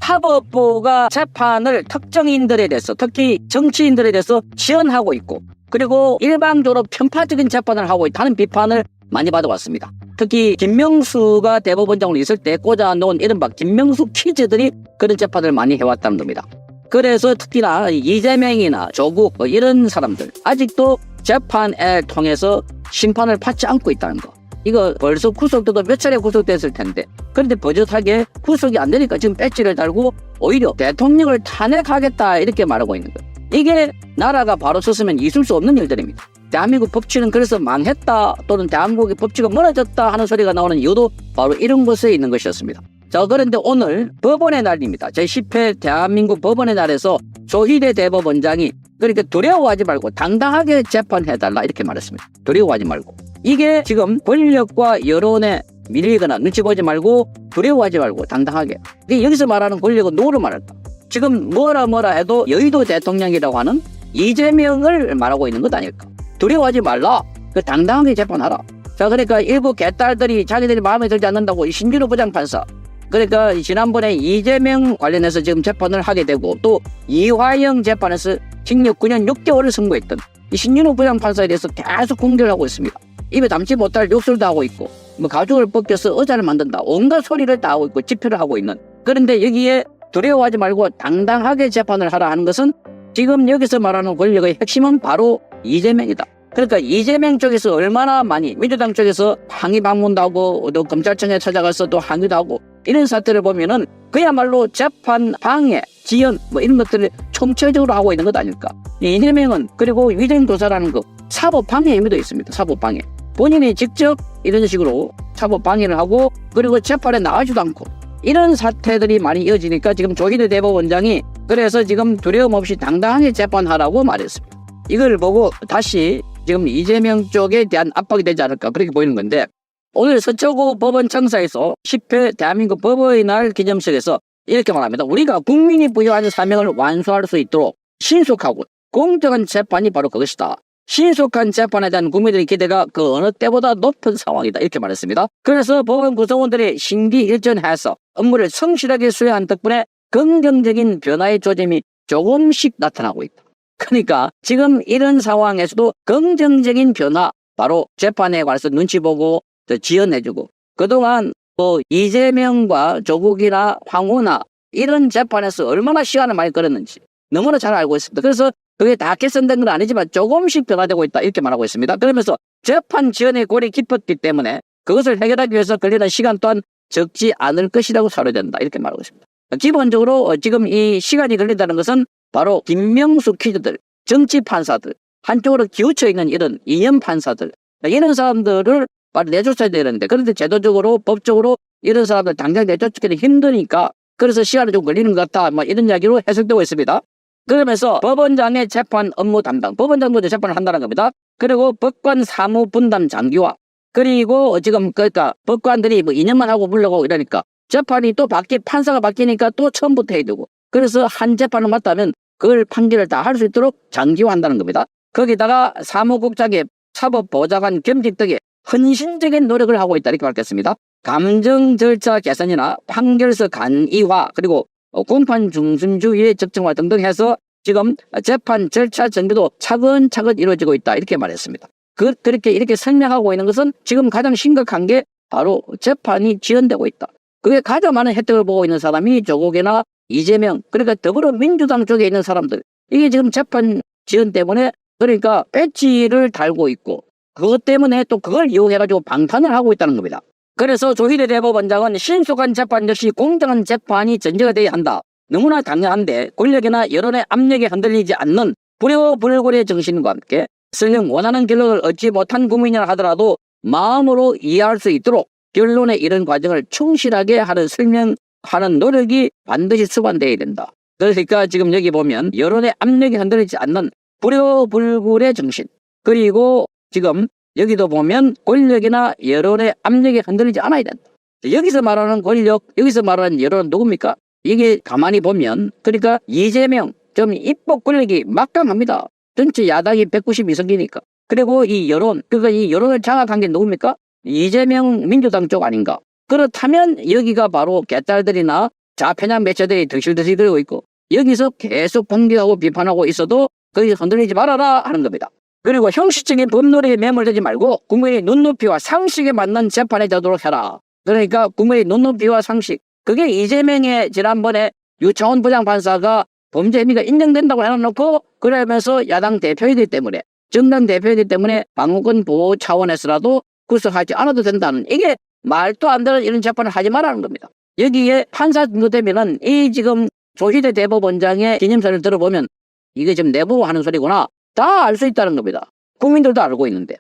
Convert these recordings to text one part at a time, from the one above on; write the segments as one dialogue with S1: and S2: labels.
S1: 사법부가 재판을 특정인들에 대해서, 특히 정치인들에 대해서 지원하고 있고, 그리고 일방적으로 편파적인 재판을 하고 있다는 비판을 많이 받아왔습니다. 특히 김명수가 대법원장으로 있을 때 꽂아놓은 이른바 김명수 퀴즈들이 그런 재판을 많이 해왔다는 겁니다. 그래서 특히나 이재명이나 조국 이런 사람들 아직도 재판을 통해서 심판을 받지 않고 있다는 거. 이거 벌써 구속돼도 몇 차례 구속됐을 텐데, 그런데 버젓하게 구속이 안 되니까 지금 배지를 달고 오히려 대통령을 탄핵하겠다 이렇게 말하고 있는 거예요. 이게 나라가 바로 섰으면 있을 수 없는 일들입니다. 대한민국 법치는 그래서 망했다, 또는 대한민국의 법치가 무너졌다 하는 소리가 나오는 이유도 바로 이런 곳에 있는 것이었습니다. 자, 그런데 오늘 법원의 날입니다. 제10회 대한민국 법원의 날에서 조희대 대법원장이 그러니까 두려워하지 말고 당당하게 재판해달라 이렇게 말했습니다. 두려워하지 말고. 이게 지금 권력과 여론에 밀리거나 눈치 보지 말고 두려워하지 말고 당당하게. 여기서 말하는 권력은 누구를 말할까? 지금 뭐라 해도 여의도 대통령이라고 하는 이재명을 말하고 있는 것 아닐까? 두려워하지 말라. 당당하게 재판하라. 자, 그러니까 일부 개딸들이 자기들이 마음에 들지 않는다고 신준호 부장판사, 그러니까 지난번에 이재명 관련해서 지금 재판을 하게 되고 또 이화영 재판에서 징역 9년 6개월을 선고했던 이 신준호 부장판사에 대해서 계속 공격을 하고 있습니다. 입에 담지 못할 욕설도 하고 있고 뭐 가죽을 벗겨서 의자를 만든다, 온갖 소리를 다 하고 있고 집회를 하고 있는. 그런데 여기에 두려워하지 말고 당당하게 재판을 하라 하는 것은 지금 여기서 말하는 권력의 핵심은 바로 이재명이다. 그러니까 이재명 쪽에서 얼마나 많이 민주당 쪽에서 항의 방문도 하고 또 검찰청에 찾아가서 또 항의도 하고 이런 사태를 보면은 그야말로 재판 방해, 지연 뭐 이런 것들을 총체적으로 하고 있는 것 아닐까. 이재명은 그리고 위정교사라는 거 사법 방해 의미도 있습니다. 사법 방해. 본인이 직접 이런 식으로 사법 방해를 하고 그리고 재판에 나가지도 않고 이런 사태들이 많이 이어지니까 지금 조희대 대법원장이 그래서 지금 두려움 없이 당당하게 재판하라고 말했습니다. 이걸 보고 다시 지금 이재명 쪽에 대한 압박이 되지 않을까 그렇게 보이는 건데, 오늘 서초구 법원 청사에서 10회 대한민국 법원의 날 기념식에서 이렇게 말합니다. 우리가 국민이 부여하는 사명을 완수할 수 있도록 신속하고 공정한 재판이 바로 그것이다. 신속한 재판에 대한 국민들의 기대가 그 어느 때보다 높은 상황이다 이렇게 말했습니다. 그래서 법원 구성원들이 심기일전해서 업무를 성실하게 수행한 덕분에 긍정적인 변화의 조짐이 조금씩 나타나고 있다. 그러니까 지금 이런 상황에서도 긍정적인 변화, 바로 재판에 관해서 눈치 보고 지연해주고, 그동안 뭐 이재명과 조국이나 황우나 이런 재판에서 얼마나 시간을 많이 끌었는지 너무나 잘 알고 있습니다. 그래서 그게 다 개선된 건 아니지만 조금씩 변화되고 있다 이렇게 말하고 있습니다. 그러면서 재판 지연의 골이 깊었기 때문에 그것을 해결하기 위해서 걸리는 시간 또한 적지 않을 것이라고 사료된다 이렇게 말하고 있습니다. 기본적으로 지금 이 시간이 걸린다는 것은 바로 김명수 퀴즈들, 정치 판사들, 한쪽으로 기우쳐 있는 이런 이념 판사들, 이런 사람들을 바로 내쫓아야 되는데, 그런데 제도적으로 법적으로 이런 사람들 당장 내쫓기는 힘드니까 그래서 시간이 좀 걸리는 것 같다, 뭐 이런 이야기로 해석되고 있습니다. 그러면서 법원장의 재판 업무 담당, 법원장도 재판을 한다는 겁니다. 그리고 법관 사무 분담 장기화, 그리고 지금 그러니까 법관들이 뭐 2년만 하고 물러가고 이러니까 재판이 또 판사가 바뀌니까 또 처음부터 해야 되고, 그래서 한 재판을 맡다면 그걸 판결을 다 할 수 있도록 장기화한다는 겁니다. 거기다가 사무국장의 사법보좌관 겸직 등의 헌신적인 노력을 하고 있다 이렇게 밝혔습니다. 감정 절차 개선이나 판결서 간이화, 그리고 공판 중심주의의 적정화 등등 해서 지금 재판 절차 정비도 차근차근 이루어지고 있다 이렇게 말했습니다. 그렇게 이렇게 설명하고 있는 것은 지금 가장 심각한 게 바로 재판이 지연되고 있다. 그게 가장 많은 혜택을 보고 있는 사람이 조국이나 이재명, 그러니까 더불어민주당 쪽에 있는 사람들, 이게 지금 재판 지연 때문에 그러니까 배지를 달고 있고 그것 때문에 또 그걸 이용해가지고 방탄을 하고 있다는 겁니다. 그래서 조희대 대법원장은 신속한 재판 역시 공정한 재판이 전제가 되어야 한다. 너무나 당연한데 권력이나 여론의 압력에 흔들리지 않는 불효불골의 정신과 함께 설령 원하는 결론을 얻지 못한 국민이라 하더라도 마음으로 이해할 수 있도록 결론의 이런 과정을 충실하게 하는 설명하는 노력이 반드시 수반되어야 된다. 그러니까 지금 여기 보면 여론의 압력에 흔들리지 않는 불효불골의 정신, 그리고 지금 여기도 보면 권력이나 여론의 압력에 흔들리지 않아야 된다. 여기서 말하는 권력, 여기서 말하는 여론은 누굽니까? 이게 가만히 보면 그러니까 이재명 좀 입법 권력이 막강합니다. 전체 야당이 192석이니까. 그리고 이 여론, 그러니까 이 여론을 장악한 게 누굽니까? 이재명 민주당 쪽 아닌가? 그렇다면 여기가 바로 개딸들이나 좌편향 매체들이 득실득실 들고 있고 여기서 계속 공격하고 비판하고 있어도 거기서 흔들리지 말아라 하는 겁니다. 그리고 형식적인 법놀이에 매몰되지 말고 국민의 눈높이와 상식에 맞는 재판이 되도록 해라. 그러니까 국민의 눈높이와 상식. 그게 이재명의 지난번에 유창훈 부장판사가 범죄 혐의가 인정된다고 해놓고 그러면서 야당 대표이기 때문에 정당 대표이기 때문에 방어권 보호 차원에서라도 구속하지 않아도 된다는 이게 말도 안 되는 이런 재판을 하지 말라는 겁니다. 여기에 판사 정도 되면은 이 지금 조희대 대법원장의 기념서를 들어보면 이게 지금 내부 하는 소리구나 다 알 수 있다는 겁니다. 국민들도 알고 있는데.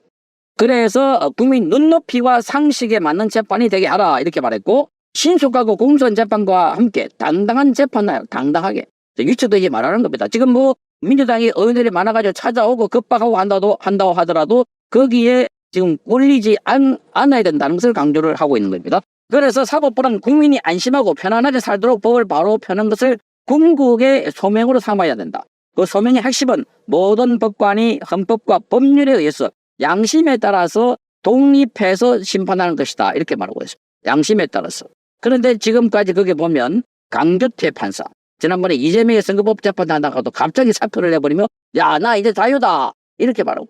S1: 그래서 국민 눈높이와 상식에 맞는 재판이 되게 하라 이렇게 말했고 신속하고 공정한 재판과 함께 당당한 재판을 당당하게 유치되지 말라는 겁니다. 지금 뭐 민주당이 의원들이 많아가지고 찾아오고 급박하고 한다고 하더라도 거기에 지금 꼴리지 않아야 된다는 것을 강조를 하고 있는 겁니다. 그래서 사법부는 국민이 안심하고 편안하게 살도록 법을 바로 펴는 것을 궁극의 소명으로 삼아야 된다. 그 소명의 핵심은 모든 법관이 헌법과 법률에 의해서 양심에 따라서 독립해서 심판하는 것이다. 이렇게 말하고 있습니다. 양심에 따라서. 그런데 지금까지 거기 보면 강조태 판사. 지난번에 이재명의 선거법 재판 하다가도 갑자기 사표를 내버리며 야, 나 이제 자유다. 이렇게 말하고.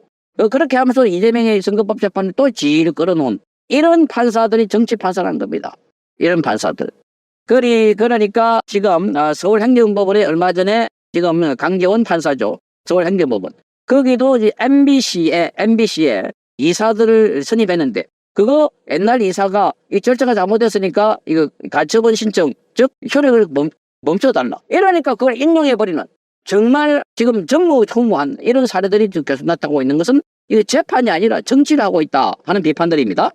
S1: 그렇게 하면서 이재명의 선거법 재판을 또 지를 끌어놓은 이런 판사들이 정치 판사라는 겁니다. 이런 판사들. 그러니까 지금 서울행정법원에 얼마 전에 지금 강재원 판사죠. 서울행정법원. 거기도 이제 MBC에 이사들을 선임했는데 그거 옛날 이사가 이 절차가 잘못됐으니까 이거 가처분 신청 즉 효력을 멈춰달라. 이러니까 그걸 인용해버리는 정말 지금 전무후무한 이런 사례들이 계속 나타나고 있는 것은 이거 재판이 아니라 정치를 하고 있다 하는 비판들입니다.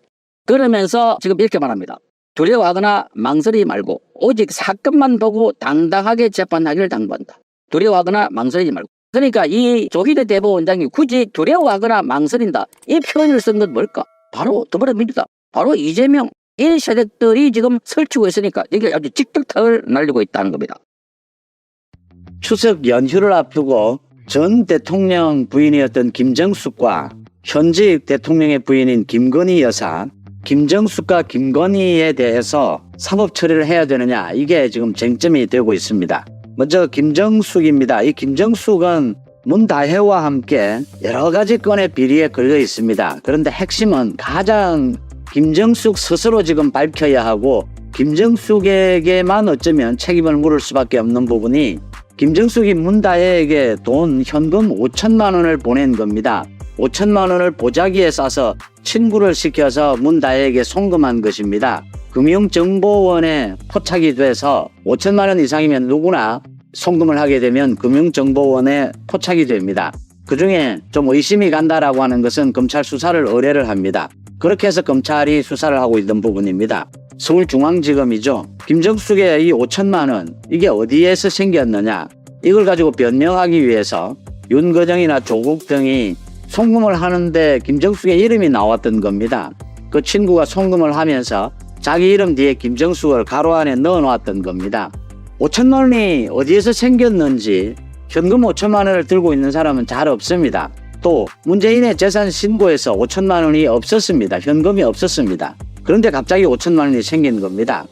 S1: 그러면서 지금 이렇게 말합니다. 두려워하거나 망설이지 말고 오직 사건만 보고 당당하게 재판하기를 당부한다. 두려워하거나 망설이지 말고. 그러니까 이 조희대 대법원장이 굳이 두려워하거나 망설인다. 이 표현을 쓴 건 뭘까? 바로 더불어민주당, 바로 이재명 이 세력들이 지금 설치고 있으니까 이게 아주 직격탄을 날리고 있다는 겁니다.
S2: 추석 연휴를 앞두고 전 대통령 부인이었던 김정숙과 현직 대통령의 부인인 김건희 여사, 김정숙과 김건희에 대해서 사법 처리를 해야 되느냐 이게 지금 쟁점이 되고 있습니다. 먼저 김정숙입니다. 이 김정숙은 문다혜와 함께 여러 가지 건의 비리에 걸려 있습니다. 그런데 핵심은 가장 김정숙 스스로 지금 밝혀야 하고 김정숙에게만 어쩌면 책임을 물을 수밖에 없는 부분이 김정숙이 문다혜에게 돈 현금 5천만 원을 보낸 겁니다. 5천만 원을 보자기에 싸서 친구를 시켜서 문다혜에게 송금한 것입니다. 금융정보원에 포착이 돼서 5천만 원 이상이면 누구나 송금을 하게 되면 금융정보원에 포착이 됩니다. 그중에 좀 의심이 간다라고 하는 것은 검찰 수사를 의뢰를 합니다. 그렇게 해서 검찰이 수사를 하고 있던 부분입니다. 서울중앙지검이죠. 김정숙의 이 5천만 원 이게 어디에서 생겼느냐 이걸 가지고 변명하기 위해서 윤거정이나 조국 등이 송금을 하는데 김정숙의 이름이 나왔던 겁니다. 그 친구가 송금을 하면서 자기 이름 뒤에 김정숙을 가로 안에 넣어놨던 겁니다. 5천만 원이 어디에서 생겼는지 현금 5천만 원을 들고 있는 사람은 잘 없습니다. 또 문재인의 재산 신고에서 5천만 원이 없었습니다. 현금이 없었습니다. 그런데 갑자기 5천만 원이 생긴 겁니다.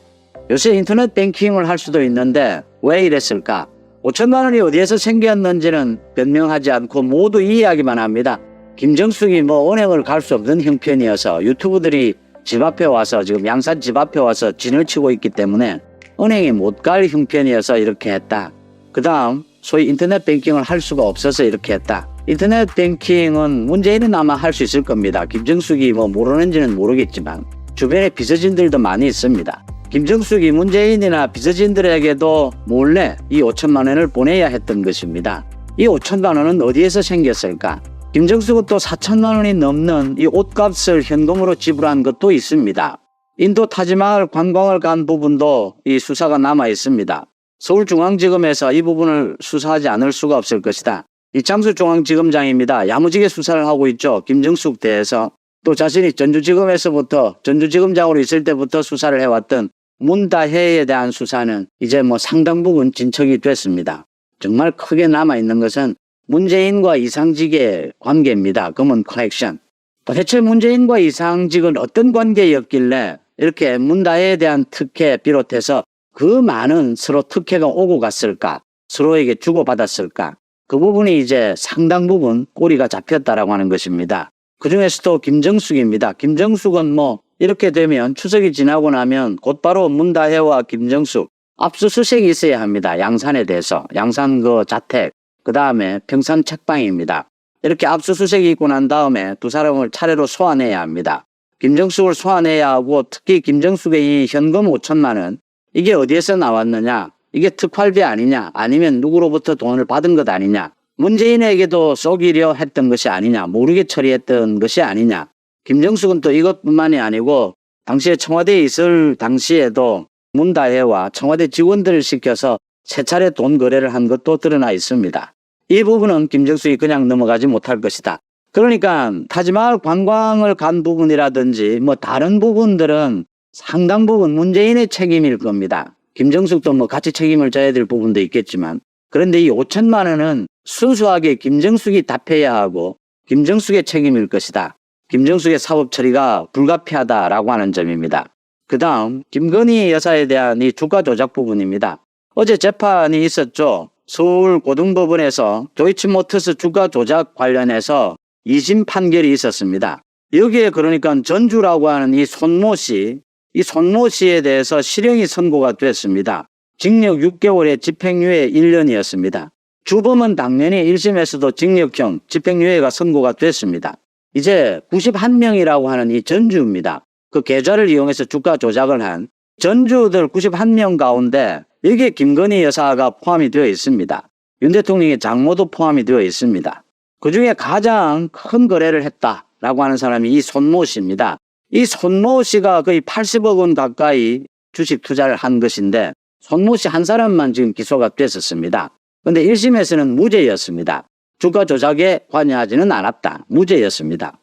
S2: 요새 인터넷 뱅킹을 할 수도 있는데 왜 이랬을까? 5천만 원이 어디에서 생겼는지는 변명하지 않고 모두 이야기만 합니다. 김정숙이 뭐 은행을 갈 수 없는 형편이어서 유튜브들이 집 앞에 와서 지금 양산 집 앞에 와서 진을 치고 있기 때문에 은행에 못 갈 형편이어서 이렇게 했다. 그 다음 소위 인터넷 뱅킹을 할 수가 없어서 이렇게 했다. 인터넷 뱅킹은 문재인은 아마 할 수 있을 겁니다. 김정숙이 뭐 모르는지는 모르겠지만 주변에 비서진들도 많이 있습니다. 김정숙이 문재인이나 비서진들에게도 몰래 이 5천만 원을 보내야 했던 것입니다. 이 5천만 원은 어디에서 생겼을까? 김정숙은 또 4천만 원이 넘는 이 옷값을 현금으로 지불한 것도 있습니다. 인도 타지마을 관광을 간 부분도 이 수사가 남아 있습니다. 서울중앙지검에서 이 부분을 수사하지 않을 수가 없을 것이다. 이창수 중앙지검장입니다. 야무지게 수사를 하고 있죠. 김정숙 대해서. 또 자신이 전주지검에서부터 전주지검장으로 있을 때부터 수사를 해왔던 문다혜에 대한 수사는 이제 뭐 상당 부분 진척이 됐습니다. 정말 크게 남아있는 것은 문재인과 이상직의 관계입니다. 검은 컬렉션. 도대체 문재인과 이상직은 어떤 관계였길래 이렇게 문다혜에 대한 특혜 비롯해서 그 많은 서로 특혜가 오고 갔을까? 서로에게 주고받았을까? 그 부분이 이제 상당 부분 꼬리가 잡혔다라고 하는 것입니다. 그 중에서도 김정숙입니다. 김정숙은 뭐 이렇게 되면 추석이 지나고 나면 곧바로 문다혜와 김정숙 압수수색이 있어야 합니다. 양산에 대해서. 양산 그 자택, 그 다음에 평산 책방입니다. 이렇게 압수수색이 있고 난 다음에 두 사람을 차례로 소환해야 합니다. 김정숙을 소환해야 하고 특히 김정숙의 이 현금 5천만 원 이게 어디에서 나왔느냐? 이게 특활비 아니냐? 아니면 누구로부터 돈을 받은 것 아니냐? 문재인에게도 쏘기려 했던 것이 아니냐? 모르게 처리했던 것이 아니냐? 김정숙은 또 이것뿐만이 아니고 당시에 청와대에 있을 당시에도 문다혜와 청와대 직원들을 시켜서 세 차례 돈 거래를 한 것도 드러나 있습니다. 이 부분은 김정숙이 그냥 넘어가지 못할 것이다. 그러니까 타지마을 관광을 간 부분이라든지 뭐 다른 부분들은 상당 부분 문재인의 책임일 겁니다. 김정숙도 뭐 같이 책임을 져야 될 부분도 있겠지만 그런데 이 5천만 원은 순수하게 김정숙이 답해야 하고 김정숙의 책임일 것이다. 김정숙의 사법 처리가 불가피하다라고 하는 점입니다. 그 다음 김건희 여사에 대한 이 주가 조작 부분입니다. 어제 재판이 있었죠. 서울고등법원에서 도이치모터스 주가 조작 관련해서 2심 판결이 있었습니다. 여기에 그러니까 전주라고 하는 이 손모 씨, 이 손모 씨에 대해서 실형이 선고가 됐습니다. 징역 6개월에 집행유예 1년이었습니다. 주범은 당연히 1심에서도 징역형 집행유예가 선고가 됐습니다. 이제 91명이라고 하는 이 전주입니다. 그 계좌를 이용해서 주가 조작을 한 전주들 91명 가운데 여기에 김건희 여사가 포함이 되어 있습니다. 윤 대통령의 장모도 포함이 되어 있습니다. 그중에 가장 큰 거래를 했다라고 하는 사람이 이 손모 씨입니다. 이 손모 씨가 거의 80억 원 가까이 주식 투자를 한 것인데 손모 씨 한 사람만 지금 기소가 됐었습니다. 그런데 1심에서는 무죄였습니다. 주가 조작에 관여하지는 않았다. 무죄였습니다.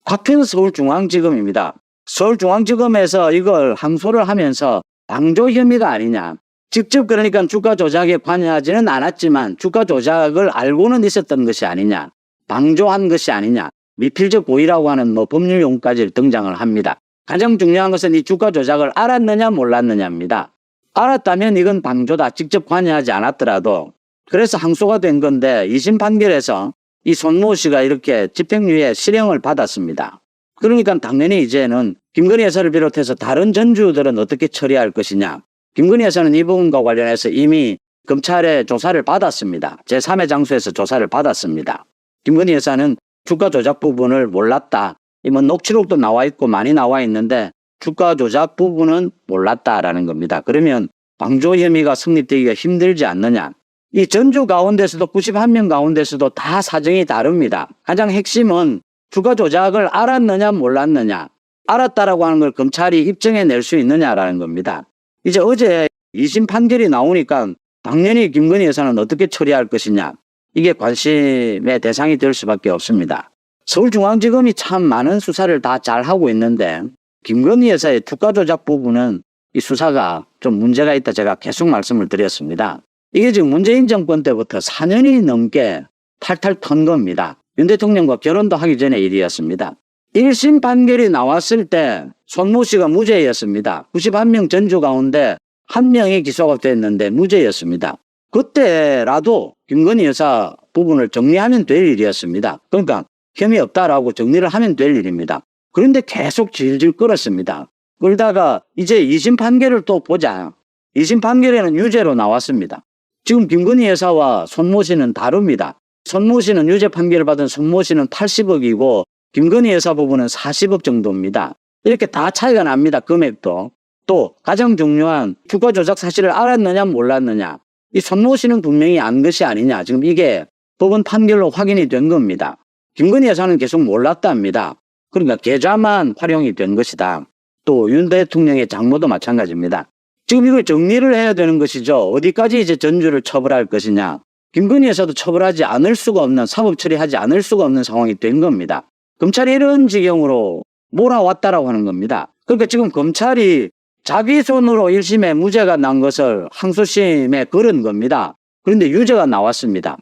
S2: 곽평 서울중앙지검입니다. 서울중앙지검에서 이걸 항소를 하면서 방조 혐의가 아니냐. 직접 그러니까 주가 조작에 관여하지는 않았지만 주가 조작을 알고는 있었던 것이 아니냐. 방조한 것이 아니냐. 미필적 고의라고 하는 뭐 법률 용어까지 등장을 합니다. 가장 중요한 것은 이 주가 조작을 알았느냐 몰랐느냐입니다. 알았다면 이건 방조다. 직접 관여하지 않았더라도. 그래서 항소가 된 건데 2심 판결에서 이 손모 씨가 이렇게 집행유예 실형을 받았습니다. 그러니까 당연히 이제는 김건희 여사를 비롯해서 다른 전주들은 어떻게 처리할 것이냐. 김건희 여사는 이 부분과 관련해서 이미 검찰의 조사를 받았습니다. 제3의 장소에서 조사를 받았습니다. 김건희 여사는 주가 조작 부분을 몰랐다. 뭐 녹취록도 나와 있고 많이 나와 있는데 주가 조작 부분은 몰랐다라는 겁니다. 그러면 방조 혐의가 성립되기가 힘들지 않느냐. 이 전주 가운데서도 91명 가운데서도 다 사정이 다릅니다. 가장 핵심은 주가 조작을 알았느냐 몰랐느냐. 알았다라고 하는 걸 검찰이 입증해낼 수 있느냐라는 겁니다. 이제 어제 2심 판결이 나오니까 당연히 김건희 여사는 어떻게 처리할 것이냐. 이게 관심의 대상이 될 수밖에 없습니다. 서울중앙지검이 참 많은 수사를 다 잘하고 있는데 김건희 여사의 주가 조작 부분은 이 수사가 좀 문제가 있다 제가 계속 말씀을 드렸습니다. 이게 지금 문재인 정권 때부터 4년이 넘게 탈탈 턴 겁니다. 윤 대통령과 결혼도 하기 전의 일이었습니다. 1심 판결이 나왔을 때 손모 씨가 무죄였습니다. 91명 전주 가운데 1명이 기소가 됐는데 무죄였습니다. 그때라도 김건희 여사 부분을 정리하면 될 일이었습니다. 그러니까 혐의 없다라고 정리를 하면 될 일입니다. 그런데 계속 질질 끌었습니다. 그러다가 이제 2심 판결을 또 보자. 2심 판결에는 유죄로 나왔습니다. 지금 김건희 여사와 손모 씨는 다릅니다. 손모 씨는 유죄 판결을 받은 손모 씨는 80억이고 김건희 여사 부분은 40억 정도입니다. 이렇게 다 차이가 납니다. 금액도. 또 가장 중요한 주가 조작 사실을 알았느냐 몰랐느냐. 이 손모 씨는 분명히 안 것이 아니냐. 지금 이게 법원 판결로 확인이 된 겁니다. 김건희 여사는 계속 몰랐답니다. 그러니까 계좌만 활용이 된 것이다. 또 윤 대통령의 장모도 마찬가지입니다. 지금 이걸 정리를 해야 되는 것이죠. 어디까지 이제 전주를 처벌할 것이냐. 김건희 여사도 처벌하지 않을 수가 없는 사법 처리하지 않을 수가 없는 상황이 된 겁니다. 검찰이 이런 지경으로 몰아왔다라고 하는 겁니다. 그러니까 지금 검찰이 자기 손으로 1심에 무죄가 난 것을 항소심에 걸은 겁니다. 그런데 유죄가 나왔습니다.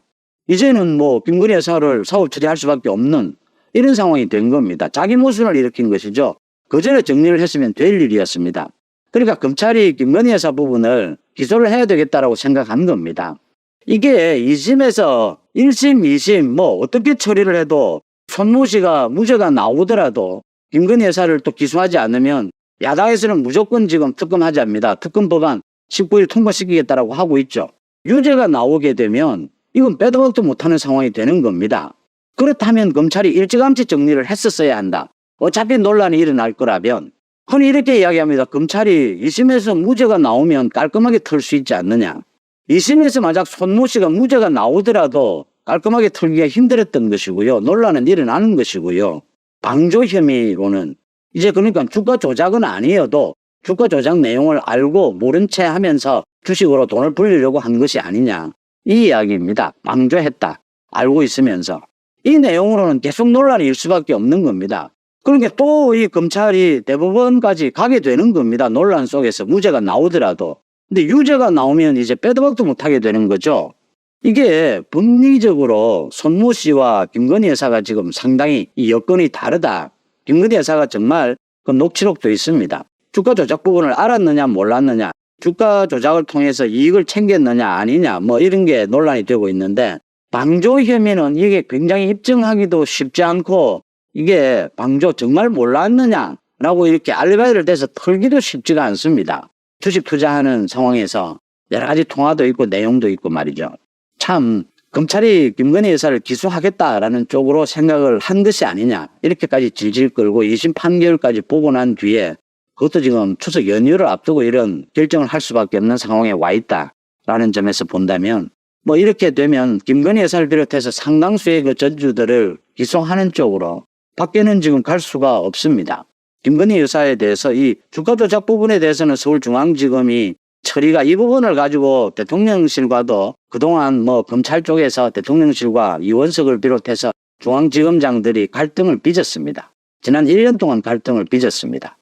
S2: 이제는 뭐 김건희 여사를 사법 처리할 수밖에 없는 이런 상황이 된 겁니다. 자기 모순을 일으킨 것이죠. 그 전에 정리를 했으면 될 일이었습니다. 그러니까 검찰이 김건희 여사 부분을 기소를 해야 되겠다라고 생각한 겁니다. 이게 2심에서 1심, 2심 뭐 어떻게 처리를 해도 손모 씨가 무죄가 나오더라도 김건희 여사를 또 기소하지 않으면 야당에서는 무조건 지금 특검하자입니다. 특검 법안 19일 통과시키겠다라고 하고 있죠. 유죄가 나오게 되면 이건 빼도 박도 못하는 상황이 되는 겁니다. 그렇다면 검찰이 일찌감치 정리를 했었어야 한다. 어차피 논란이 일어날 거라면 흔히 이렇게 이야기합니다. 검찰이 2심에서 무죄가 나오면 깔끔하게 털 수 있지 않느냐. 2심에서 만약 손모 씨가 무죄가 나오더라도 깔끔하게 털기가 힘들었던 것이고요. 논란은 일어나는 것이고요. 방조 혐의로는 이제 그러니까 주가 조작은 아니어도 주가 조작 내용을 알고 모른 채 하면서 주식으로 돈을 불리려고 한 것이 아니냐. 이 이야기입니다. 방조했다. 알고 있으면서. 이 내용으로는 계속 논란이 일 수밖에 없는 겁니다. 그러니까 또 이 검찰이 대법원까지 가게 되는 겁니다. 논란 속에서 무죄가 나오더라도. 근데 유죄가 나오면 이제 빼도 박도 못하게 되는 거죠. 이게 법리적으로 손모 씨와 김건희 여사가 지금 상당히 이 여건이 다르다. 김건희 여사가 정말 그 녹취록도 있습니다. 주가 조작 부분을 알았느냐 몰랐느냐, 주가 조작을 통해서 이익을 챙겼느냐 아니냐 뭐 이런 게 논란이 되고 있는데 방조 혐의는 이게 굉장히 입증하기도 쉽지 않고 이게 방조 정말 몰랐느냐라고 이렇게 알리바이를 대서 털기도 쉽지가 않습니다. 주식 투자하는 상황에서 여러 가지 통화도 있고 내용도 있고 말이죠. 참 검찰이 김건희 여사를 기소하겠다라는 쪽으로 생각을 한 것이 아니냐 이렇게까지 질질 끌고 2심 판결까지 보고 난 뒤에 그것도 지금 추석 연휴를 앞두고 이런 결정을 할 수밖에 없는 상황에 와 있다라는 점에서 본다면 뭐 이렇게 되면 김건희 여사를 비롯해서 상당수의 그 전주들을 기소하는 쪽으로 밖에는 지금 갈 수가 없습니다. 김건희 여사에 대해서 이 주가 조작 부분에 대해서는 서울중앙지검이 처리가 이 부분을 가지고 대통령실과도 그동안 뭐 검찰 쪽에서 대통령실과 이원석을 비롯해서 중앙지검장들이 갈등을 빚었습니다. 지난 1년 동안 갈등을 빚었습니다.